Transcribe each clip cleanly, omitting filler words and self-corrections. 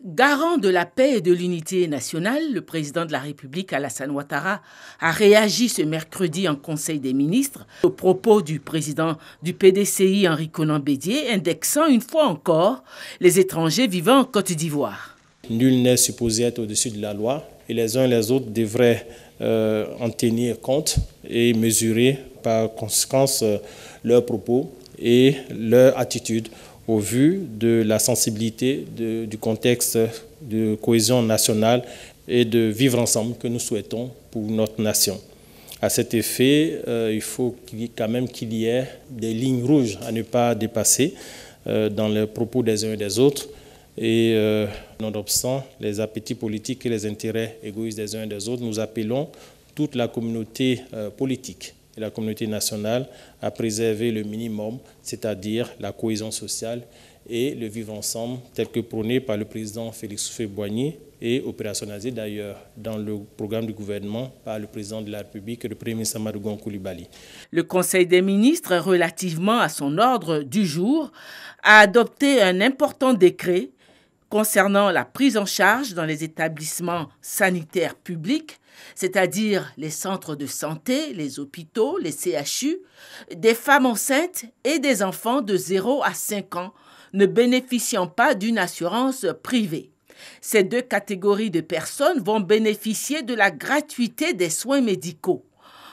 Garant de la paix et de l'unité nationale, le président de la République, Alassane Ouattara, a réagi ce mercredi en Conseil des ministres aux propos du président du PDCI, Henri Konan Bédié, indexant une fois encore les étrangers vivant en Côte d'Ivoire. Nul n'est supposé être au-dessus de la loi et les uns et les autres devraient en tenir compte et mesurer par conséquence leurs propos et leur attitude au vu de la sensibilité du contexte de cohésion nationale et de vivre ensemble que nous souhaitons pour notre nation. À cet effet, il faut quand même qu'il y ait des lignes rouges à ne pas dépasser dans les propos des uns et des autres. Et nonobstant les appétits politiques et les intérêts égoïstes des uns et des autres, nous appelons toute la communauté politique et la communauté nationale à préserver le minimum, c'est-à-dire la cohésion sociale et le vivre ensemble tel que prôné par le président Félix Houphouët-Boigny et opérationnalisé d'ailleurs dans le programme du gouvernement par le président de la République et le premier ministre Amadou Gon Coulibaly. Le Conseil des ministres, relativement à son ordre du jour, a adopté un important décret concernant la prise en charge dans les établissements sanitaires publics, c'est-à-dire les centres de santé, les hôpitaux, les CHU, des femmes enceintes et des enfants de 0 à 5 ans ne bénéficiant pas d'une assurance privée. Ces deux catégories de personnes vont bénéficier de la gratuité des soins médicaux.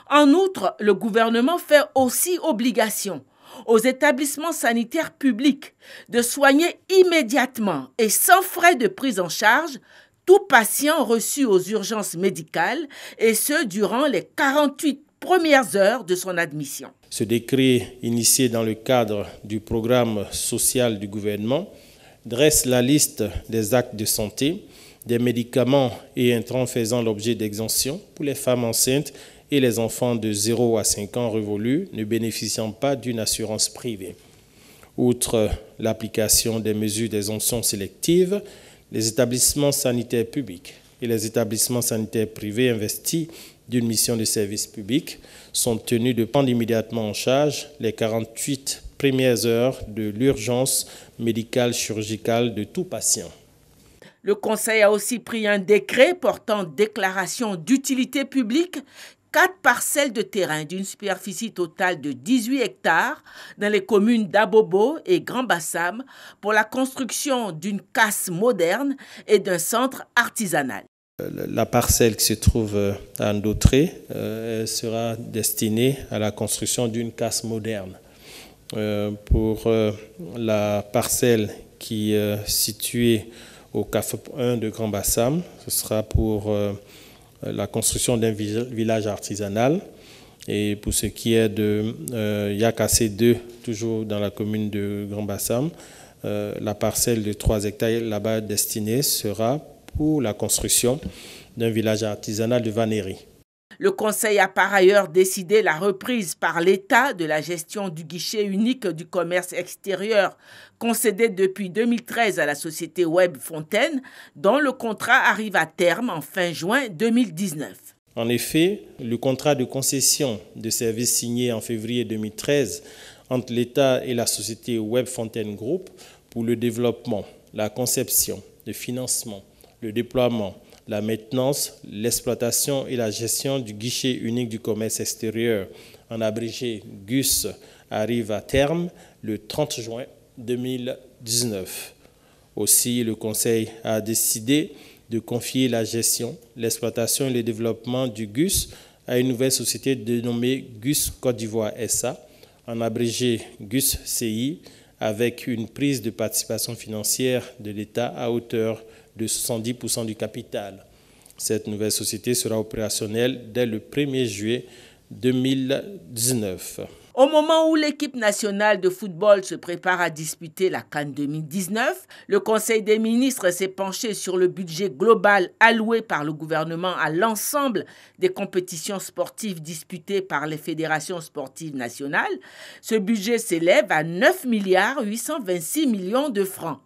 En outre, le gouvernement fait aussi obligation aux établissements sanitaires publics de soigner immédiatement et sans frais de prise en charge tout patient reçu aux urgences médicales, et ce durant les 48 premières heures de son admission. Ce décret, initié dans le cadre du programme social du gouvernement, dresse la liste des actes de santé, des médicaments et intrants faisant l'objet d'exemption pour les femmes enceintes et les enfants de 0 à 5 ans révolus ne bénéficiant pas d'une assurance privée. Outre l'application des mesures d'exemption sélectives, les établissements sanitaires publics et les établissements sanitaires privés investis d'une mission de service public sont tenus de prendre immédiatement en charge les 48 premières heures de l'urgence médicale chirurgicale de tout patient. Le Conseil a aussi pris un décret portant déclaration d'utilité publique 4 parcelles de terrain d'une superficie totale de 18 hectares dans les communes d'Abobo et Grand Bassam pour la construction d'une casse moderne et d'un centre artisanal. La parcelle qui se trouve à Ndautré sera destinée à la construction d'une casse moderne. Pour la parcelle qui est située au CAF 1 de Grand Bassam, ce sera pour la construction d'un village artisanal. Et pour ce qui est de Yakassé 2, toujours dans la commune de Grand Bassam, la parcelle de 3 hectares là-bas destinée sera pour la construction d'un village artisanal de vannerie. Le Conseil a par ailleurs décidé la reprise par l'État de la gestion du guichet unique du commerce extérieur concédé depuis 2013 à la société Web Fontaine, dont le contrat arrive à terme en fin juin 2019. En effet, le contrat de concession de services signé en février 2013 entre l'État et la société Web Fontaine Group pour le développement, la conception, le financement, le déploiement, la maintenance, l'exploitation et la gestion du guichet unique du commerce extérieur, en abrégé GUS, arrive à terme le 30 juin 2019. Aussi, le Conseil a décidé de confier la gestion, l'exploitation et le développement du GUS à une nouvelle société dénommée GUS Côte d'Ivoire SA, en abrégé GUS CI, avec une prise de participation financière de l'État à hauteur de 70% du capital. Cette nouvelle société sera opérationnelle dès le 1er juillet 2019. Au moment où l'équipe nationale de football se prépare à disputer la CAN 2019, le Conseil des ministres s'est penché sur le budget global alloué par le gouvernement à l'ensemble des compétitions sportives disputées par les fédérations sportives nationales. Ce budget s'élève à 9,826 milliards de francs.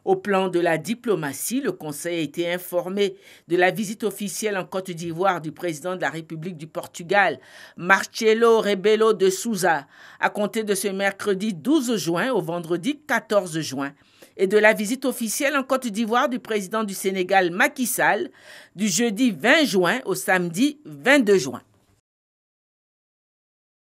Au plan de la diplomatie, le Conseil a été informé de la visite officielle en Côte d'Ivoire du président de la République du Portugal, Marcelo Rebelo de Sousa, à compter de ce mercredi 12 juin au vendredi 14 juin. et de la visite officielle en Côte d'Ivoire du président du Sénégal Macky Sall du jeudi 20 juin au samedi 22 juin.